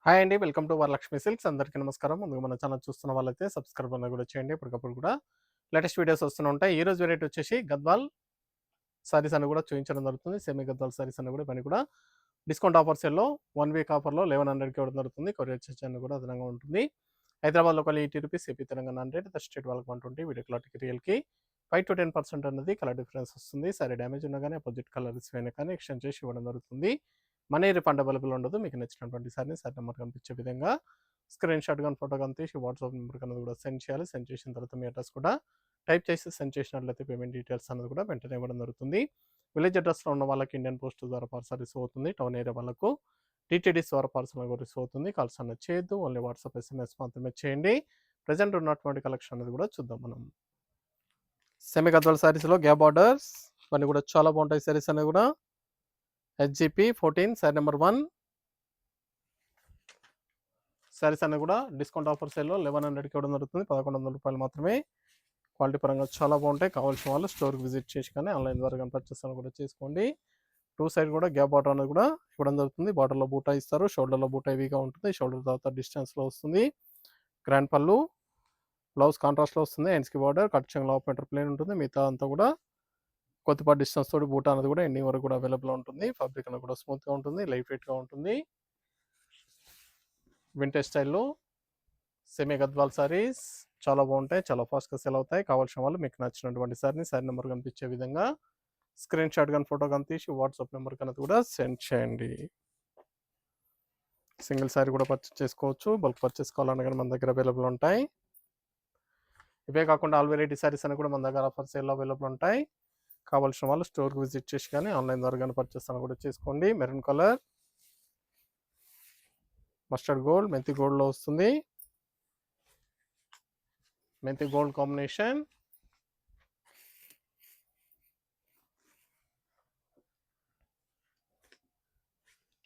Hi అండి. Welcome to Varalakshmi silks. అందరికీ నమస్కారం. ముందుగా మన ఛానల్ చూస్తున్న వాళ్ళైతే సబ్స్క్రైబ్ అనేది కూడా చేయండి. ఎప్పటికప్పుడు కూడా లేటెస్ట్ వీడియోస్ వస్తూనే ఉంటాయి. ఈ రోజు వెరైటీ వచ్చేసి గద్వాల్ సారీస్ అని కూడా చూపించడం జరుగుతుంది. సెమీ గద్వాల్ సారీస్ అని కూడా ఇవన్నీ కూడా డిస్కౌంట్ ఆఫర్ సేల్‌లో 1 వీక్ ఆఫర్‌లో 1100కి ఇవ్వడం జరుగుతుంది. కొరియర్ చార్జ్ అనేది కూడా అదనంగా ఉంటుంది. హైదరాబాద్‌లో ఒకవేళ ₹80, ఏపీ తెలంగాణ 100, అదర్ స్టేట్ వాళ్ళకి 120, వీడియో క్లాత్‌కి రియల్‌కి 5-10% అనేది కలర్ డిఫరెన్స్ వస్తుంది. సారీ డ్యామేజ్ ఉన్నా కానీ అపోజిట్ కలర్ అయినా కానీ ఎక్స్చేంజ్ చేసి ఇవ్వడం జరుగుతుంది. మనీ రిఫండ్ అవైలబుల్ ఉండదు. మీకు నచ్చినటువంటి సారీని సారీ నెంబర్ కనిపించే విధంగా స్క్రీన్ షాట్ కానీ ఫోటో కానీ తీసి వాట్సాప్ నెంబర్ అనేది కూడా సెండ్ చేయాలి. సెండ్ చేసిన తర్వాత మీ అడ్రస్ కూడా టైప్ చేసి సెండ్ చేసినట్లయితే పేమెంట్ డీటెయిల్స్ అనేది కూడా వెంటనే ఇవ్వడం జరుగుతుంది. విలేజ్ అడ్రస్లో ఉన్న వాళ్ళకి ఇండియన్ పోస్ట్ ద్వారా పార్సల్ రిసీవ్ అవుతుంది. టౌన్ ఏరియా వాళ్ళకు టీటీడీస్ ద్వారా పార్సల్ కూడా రిసీవ్ అవుతుంది. కాల్స్ అనేది చేయొద్దు. ఓన్లీ వాట్సాప్ ఎస్ఎంఎస్ మాత్రమే చేయండి. ప్రజెంట్ ఉన్నటువంటి కలెక్షన్ అనేది కూడా చూద్దాం మనం. సెమీ గద్వాల్ సారీస్లో గ్యాప్ బార్డర్స్ ఇవన్నీ కూడా చాలా బాగుంటాయి. సారీస్ అనేది కూడా హెచ్జిపి 14 సారీ నెంబర్ 1 సారీస్ అనేది కూడా డిస్కౌంట్ ఆఫర్ సేల్లో 1100కి ఇవ్వడం జరుగుతుంది. ₹1100 మాత్రమే. క్వాలిటీ పరంగా చాలా బాగుంటాయి. కావాల్సిన వాళ్ళు స్టోర్కి విజిట్ చేసి కానీ ఆన్లైన్ ద్వారా కానీ పర్చేస్ అని కూడా చేసుకోండి. టూ సైడ్ కూడా గ్యాప్ బార్డర్ అనేది కూడా ఇవ్వడం జరుగుతుంది. బార్డర్లో బూటా ఇస్తారు. షోల్డర్లో బూటా హెవీగా ఉంటుంది. షోల్డర్ తర్వాత డిస్టెన్స్లో వస్తుంది. గ్రాండ్ పళ్ళు, బ్లౌజ్ కాంట్రాస్ట్లో వస్తుంది. హ్యాండ్స్కి బార్డర్, కట్ చెంగులో హాఫ్ మీటర్ ప్లేన్ ఉంటుంది. మిగతా అంతా కూడా కొద్దిపాటి డిస్టెన్స్ తోటి బూటా అనేది కూడా ఎండింగ్ వరకు కూడా అవైలబుల్ ఉంటుంది. ఫ్యాబ్రిక్ అనేది కూడా స్మూత్గా ఉంటుంది. లైట్ వెయిట్గా ఉంటుంది. వింటేజ్ స్టైల్లో సెమీ గద్వాల్ సారీస్ చాలా బాగుంటాయి. చాలా ఫాస్ట్గా సెల్ అవుతాయి. కావాల్సిన వాళ్ళు మీకు నచ్చినటువంటి సారీని సారీ నెంబర్ కనిపించే విధంగా స్క్రీన్ షాట్ కానీ ఫోటో కానీ తీసి వాట్సాప్ నెంబర్ కనుక కూడా సెండ్ చేయండి. సింగిల్ సారీ కూడా పర్చేస్ చేసుకోవచ్చు. బల్క్ పర్చేస్ కావాలన్నా కానీ మన దగ్గర అవైలబుల్ ఉంటాయి. ఇవే కాకుండా ఆల్ వెరైటీ సారీస్ అని కూడా మన దగ్గర ఆఫర్ సేల్లో అవైలబుల్ ఉంటాయి. కావాల్సిన వాళ్ళు స్టోర్కి విజిట్ చేసి కానీ ఆన్లైన్ ద్వారా కానీ పర్చేస్ అని కూడా చేసుకోండి. మెరూన్ కలర్, మస్టర్డ్ గోల్డ్, మెంతి గోల్డ్లో వస్తుంది. మెంతి గోల్డ్ కాంబినేషన్,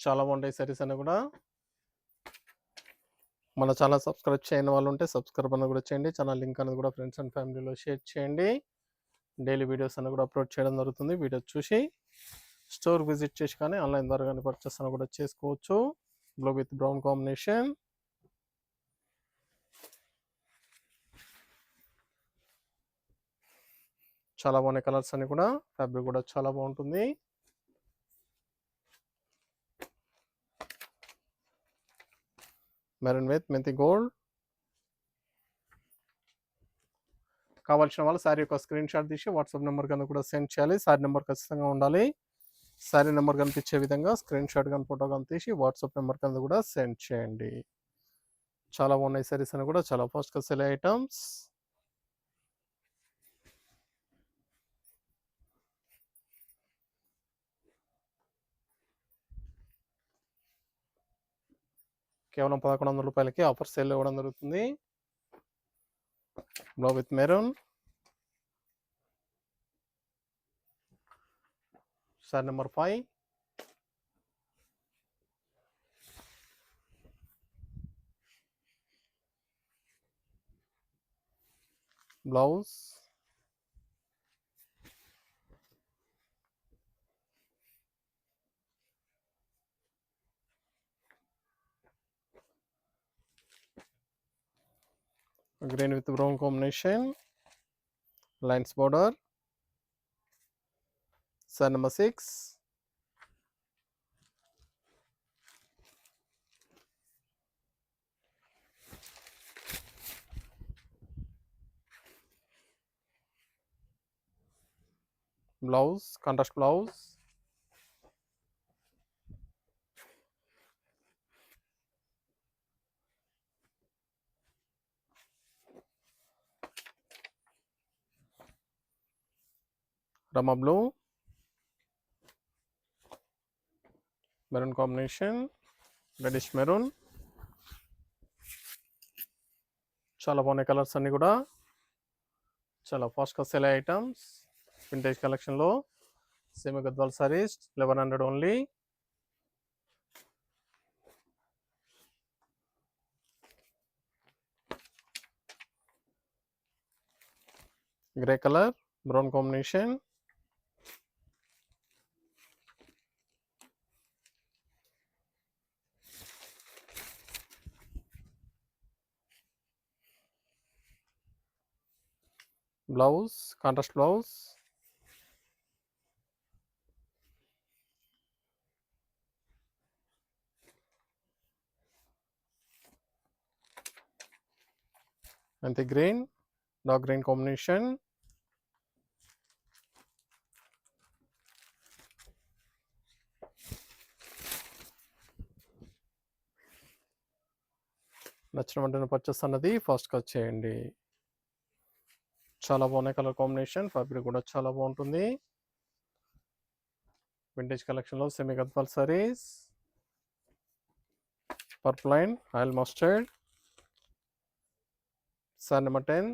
చాలా బాగుంటాయి సారీస్ అని కూడా. మన ఛానల్ సబ్స్క్రైబ్ చేయని వాళ్ళు ఉంటే సబ్స్క్రైబ్ అని కూడా చేయండి. ఛానల్ లింక్ అనేది కూడా ఫ్రెండ్స్ అండ్ ఫ్యామిలీలో షేర్ చేయండి. డైలీ వీడియోస్ అని కూడా అప్లోడ్ చేయడం జరుగుతుంది. వీడియో చూసి స్టోర్ విజిట్ చేసి కానీ ఆన్లైన్ ద్వారా కానీ పర్చేస్ అని కూడా చేసుకోవచ్చు. బ్లూ విత్ బ్రౌన్ కాంబినేషన్, చాలా బాగున్నాయి కలర్స్ అన్ని కూడా. ఫ్యాబ్రిక్ కూడా చాలా బాగుంటుంది. మెరూన్ విత్ మెంతి గోల్డ్. కావాల్సిన వాళ్ళు సారీ యొక్క స్క్రీన్ షాట్ తీసి వాట్సాప్ నెంబర్ కన్నా కూడా సెండ్ చేయాలి. సారీ నెంబర్ ఖచ్చితంగా ఉండాలి. సారీ నెంబర్ కనిపించే విధంగా స్క్రీన్ షాట్ కానీ ఫోటో కానీ తీసి వాట్సాప్ నెంబర్ కింద కూడా సెండ్ చేయండి. చాలా బాగున్నాయి సారీస్ అని కూడా. చాలా ఫాస్ట్గా సెల్ ఐటమ్స్. కేవలం ₹1100కి ఆఫర్ సేల్ ఇవ్వడం జరుగుతుంది. Blue with maroon, sorry number 5, blouse, green with brown combination, lines border, sorry number 6, blouse contrast blouse, Rama blue, maroon combination, reddish maroon. చాలా బాగున్నాయి కలర్స్ అన్ని కూడా. చాలా ఫాస్ట్గా సెల్ ఐటమ్స్. వింటేజ్ కలెక్షన్లో semi Gadwal saris 1100 only. Grey colour, brown combination, blouse contrast blouse, methi green, dark green combination, నచ్చిన వెంటనే purchase అన్నది ఫాస్ట్గా వచ్చేయండి. చాలా బాగున్నాయి కలర్ కాంబినేషన్, ఫ్యాబ్రిక్ కూడా చాలా బాగుంటుంది. వింటేజ్ కలెక్షన్లో semi Gadwal saris, purple line, oil mustard, sorry number 10,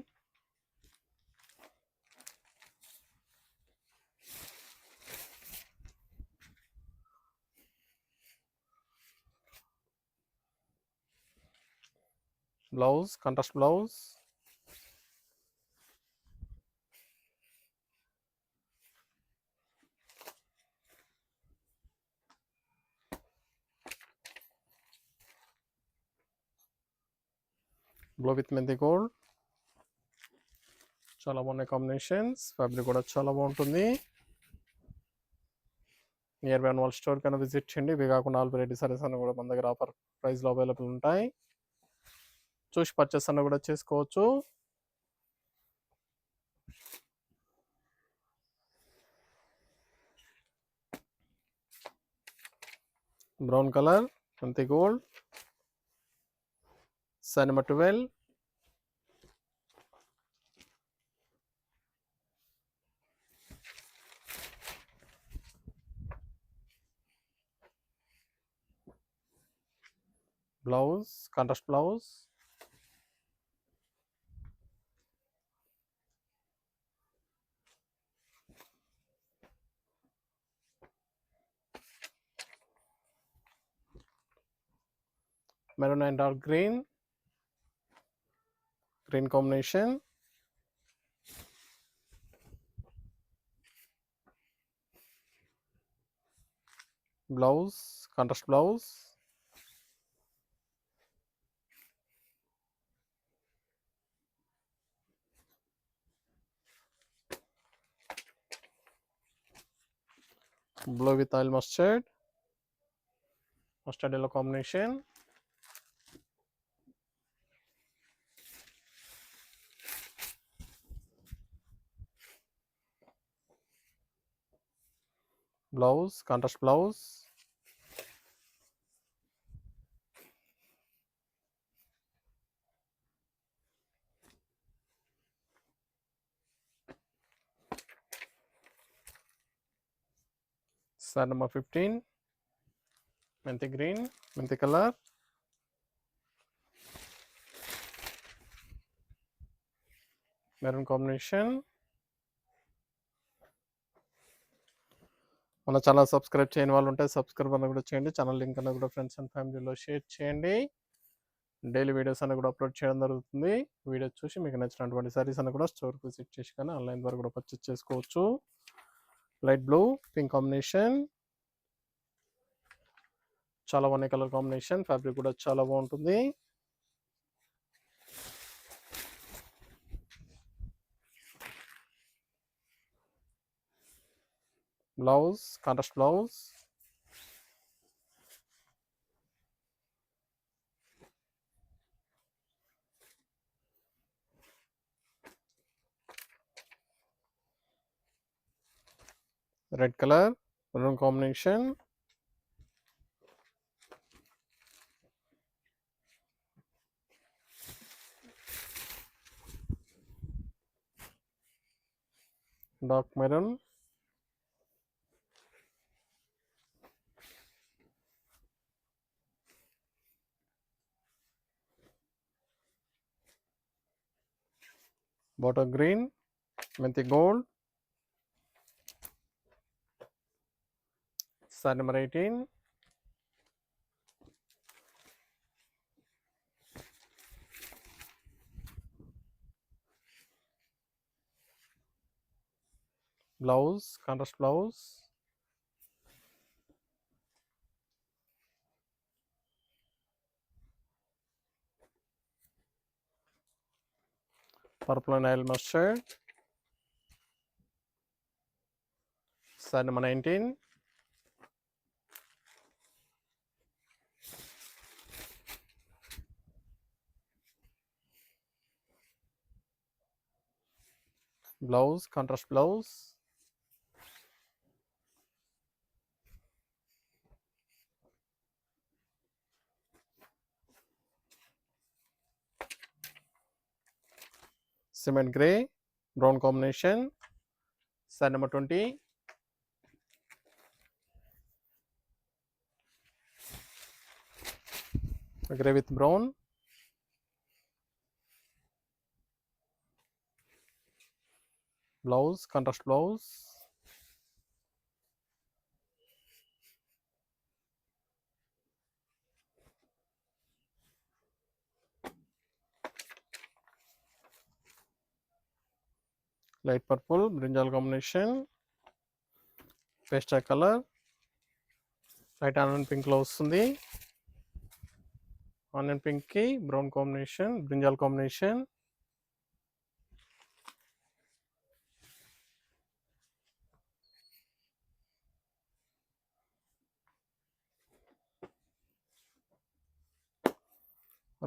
blouse contrast blouse, blue with మెంతి గోల్డ్, చాలా బాగున్నాయి కాంబినేషన్స్, ఫ్యాబ్రిక్ కూడా చాలా బాగుంటుంది. నియర్ బై వాళ్ళ స్టోర్ కన్నా విజిట్ చేయండి. ఇవి కాకుండా ఆల్ వెరైటీ సారీస్ అన్ని కూడా మన దగ్గర ఆఫర్ ప్రైస్లో అవైలబుల్ ఉంటాయి. చూసి పర్చేస్ అన్న కూడా చేసుకోవచ్చు. బ్రౌన్ కలర్, మెంతి gold, sari number 12, blouse contrast blouse, maroon and dark green, green combination, blouse contrast blouse, blue with oil mustard, mustard yellow combination, blouse contrast blouse, sorry number 15, మెంతి green, మెంతి colour, maroon combination. మన channel subscribe చేయని వాళ్ళు ఉంటే subscribe అన్న కూడా చేయండి. Channel link అన్న కూడా ఫ్రెండ్స్ అండ్ ఫ్యామిలీలో షేర్ చేయండి. డైలీ వీడియోస్ అన్న కూడా అప్లోడ్ చేయడం జరుగుతుంది. వీడియో చూసి మీకు నచ్చినటువంటి సారీస్ అన్న కూడా స్టోర్కి విజిట్ చేసి కానీ ఆన్లైన్ ద్వారా కూడా పర్చేస్ చేసుకోవచ్చు. లైట్ బ్లూ పింక్ కాంబినేషన్, చాలా బాగున్నాయి కలర్ కాంబినేషన్, ఫ్యాబ్రిక్ కూడా చాలా బాగుంటుంది. Blouse contrast blouse, red colour, maroon combination, dark maroon, bottle green, methi gold, sari number 18, blouse contrast blouse, purple and oil mustard, Size number 19. Blouse, contrast blouse. Cement grey, brown combination. Size number 20. Grey with brown. Blouse, contrast blouse. Light purple, brinjal combination. Pastel color. Light onion pink లో వస్తుంది. Onion pink కి brown combination, brinjal combination.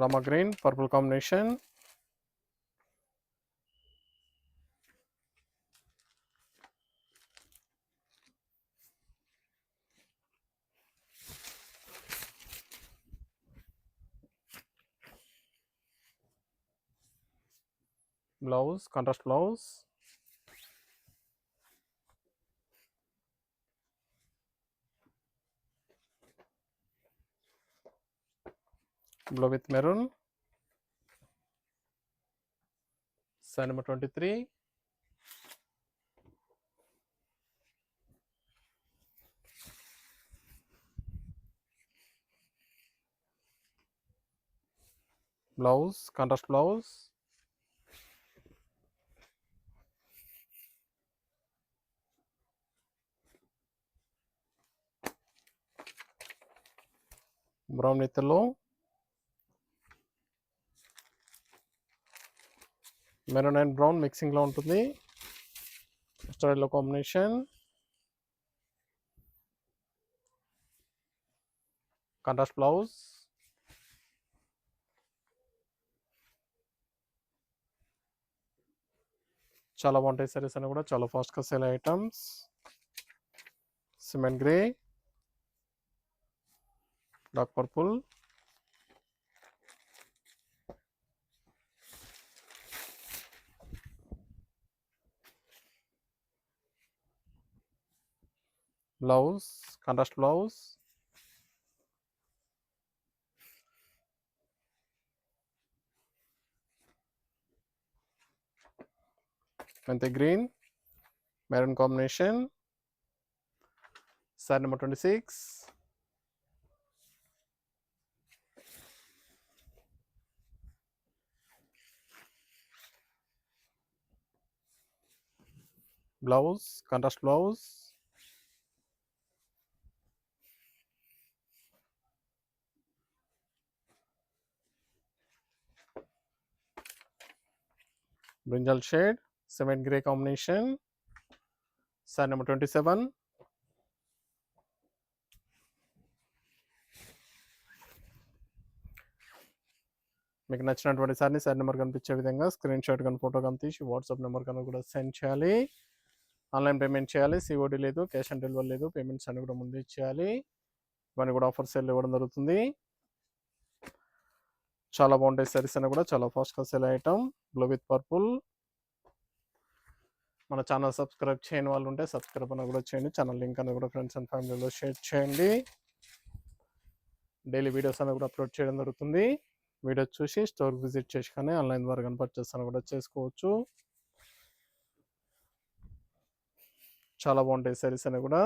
Rama green, purple combination. Blouse, contrast blouse. Blue with maroon. Size number 23. Blouse, contrast blouse. Brown with yellow. Maroon and brown mixing లో ఉంటుంది. Mustard yellow combination. Contrast blouse. చాలా బాగుంటాయి సారీస్ అని కూడా చాలా ఫాస్ట్గా sale items. Cement grey, dark purple, blouse, contrast blouse, methi green, maroon combination. Sari number 26. Blouse, contrast blouse, brinjal shade, cement grey combination. Size number 27. మీకు నచ్చినటువంటి సార్ని సార్ నెంబర్ కనిపించే విధంగా స్క్రీన్ షాట్ కానీ ఫోటో కానీ తీసి వాట్సాప్ నెంబర్ కన్నా కూడా సెండ్ చేయాలి. ఆన్లైన్ పేమెంట్ చేయాలి. సిఓడి లేదు, క్యాష్ ఆన్ డెలివరీ లేదు. పేమెంట్స్ అన్ని కూడా ముందు ఇచ్చేయాలి. ఇవన్నీ కూడా ఆఫర్ సేల్ ఇవ్వడం జరుగుతుంది. చాలా బాగుంటాయి సారీస్ అన్ని కూడా చాలా ఫాస్ట్గా sale item. Blue with purple. మన ఛానల్ సబ్స్క్రైబ్ చేయని వాళ్ళు ఉంటే సబ్స్క్రైబ్ అని కూడా చేయండి. ఛానల్ లింక్ అని కూడా ఫ్రెండ్స్ అండ్ ఫ్యామిలీలో షేర్ చేయండి. డైలీ వీడియోస్ అని కూడా అప్లోడ్ చేయడం జరుగుతుంది. వీడియో చూసి స్టోర్ విజిట్ చేసి కానీ ఆన్లైన్ ద్వారా కానీ పర్చేస్ అని కూడా చేసుకోవచ్చు. చాలా బాగుంటాయి సారీస్ అని కూడా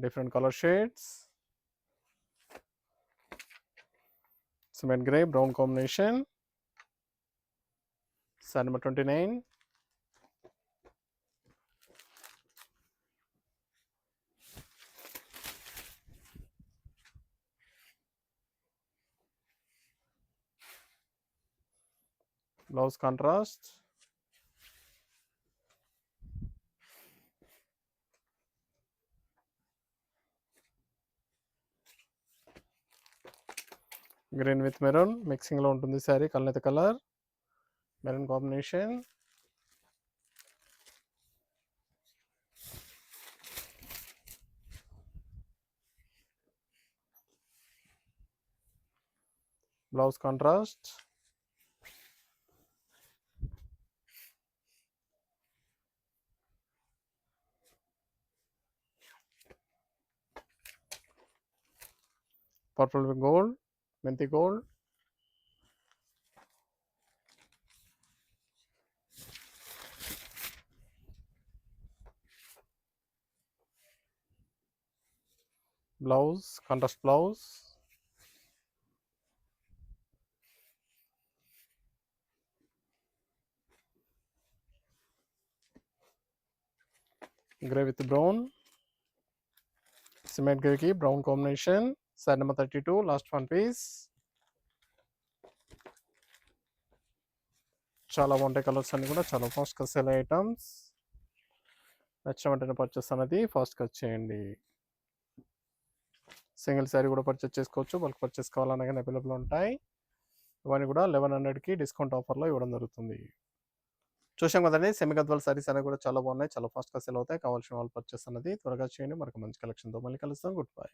different colour shades. Cement grey, brown combination. Sari number 29. Blouse contrast. Green with maroon మిక్సింగ్లో ఉంటుంది శారీ. కల్నేత colour, maroon combination. Blouse contrast. Purple with gold, methi gold. Blouse contrast blouse. Grey with brown, cement గ్రేకి brown combination. Sari number 32 last one piece. చాలా బాగుంటాయి colours అన్ని కూడా, చాలా ఫాస్ట్గా సేల్ ఐటమ్స్. నచ్చిన వెంటనే పర్చేస్ అనేది ఫాస్ట్గా చేయండి. సింగిల్ శారీ కూడా పర్చేస్ చేసుకోవచ్చు, బల్క్ పర్చేస్ కావాలన్నా కానీ అవైలబుల్ ఉంటాయి. ఇవన్నీ కూడా 1100కి డిస్కౌంట్ ఆఫర్లో ఇవ్వడం జరుగుతుంది. చూసాం కదండి, సెమీ గద్వాల్ శారీస్ అనేవి కూడా చాలా బాగున్నాయి, చాలా ఫాస్ట్గా సేల్ అవుతాయి. కావాల్సిన వాళ్ళు పర్చేస్ అనేది త్వరగా చేయండి. మనకు మంచి కలెక్షన్తో మళ్ళీ కలుస్తాం. Good bye.